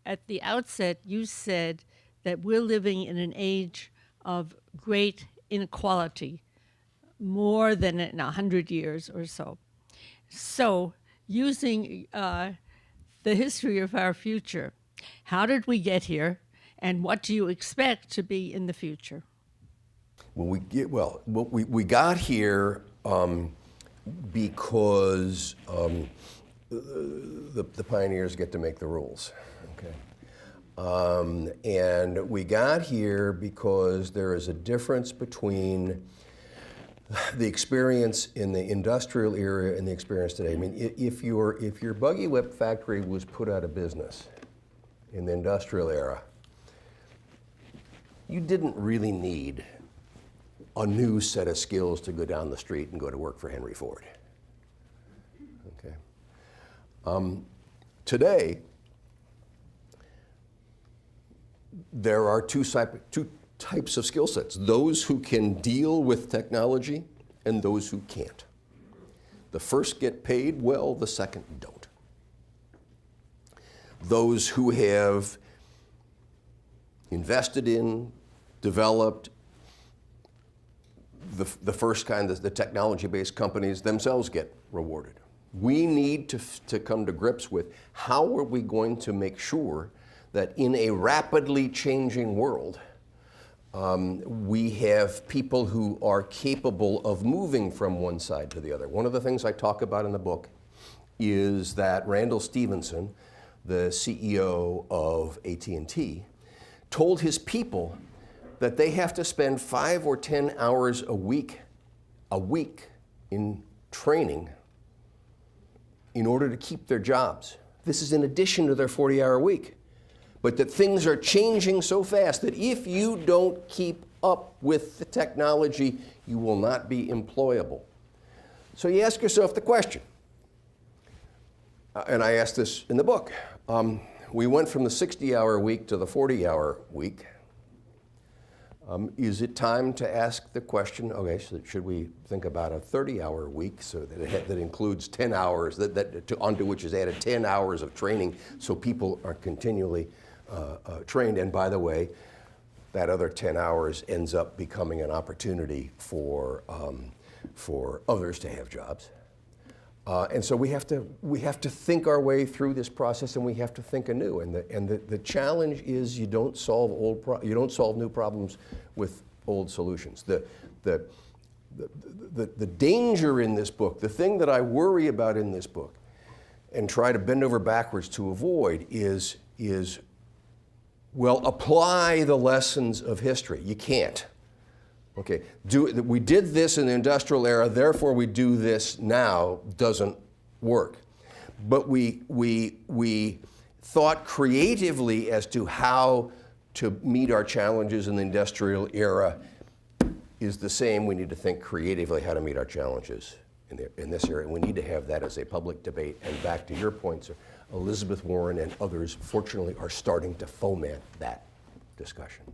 at the outset, you said that we're living in an age of great inequality, more than in 100 years or so. So, using the history of our future, how did we get here, and what do you expect to be in the future? We got here because the pioneers get to make the rules. Okay. And we got here because there is a difference between the experience in the industrial era and the experience today. I mean, if your buggy whip factory was put out of business in the industrial era, you didn't really need a new set of skills to go down the street and go to work for Henry Ford. Okay. Today, there are two types of skill sets: those who can deal with technology and those who can't. The first get paid well, the second don't. Those who have invested in, developed the first kind, the technology-based companies themselves get rewarded. We need to come to grips with how are we going to make sure that in a rapidly changing world, we have people who are capable of moving from one side to the other. One of the things I talk about in the book is that Randall Stephenson, the CEO of at&t, told his people that they have to spend 5 or 10 hours a week in training in order to keep their jobs. This is in addition to their 40-hour week. But that things are changing so fast that if you don't keep up with the technology, you will not be employable. So you ask yourself the question, and I asked this in the book. We went from the 60-hour week to the 40-hour week. Is it time to ask the question, okay, so should we think about a 30-hour week so that includes 10 hours, onto which is added 10 hours of training so people are continually trained? And by the way, that other 10 hours ends up becoming an opportunity for others to have jobs. And so we have to think our way through this process, and we have to think anew. And the challenge is you don't solve new problems with old solutions. The danger in this book, the thing that I worry about in this book, and try to bend over backwards to avoid, is apply the lessons of history. You can't. Okay, we did this in the industrial era, therefore we do this now, doesn't work. But we thought creatively as to how to meet our challenges in the industrial era is the same. We need to think creatively how to meet our challenges in this era. We need to have that as a public debate. And back to your point, sir, Elizabeth Warren and others, fortunately, are starting to foment that discussion.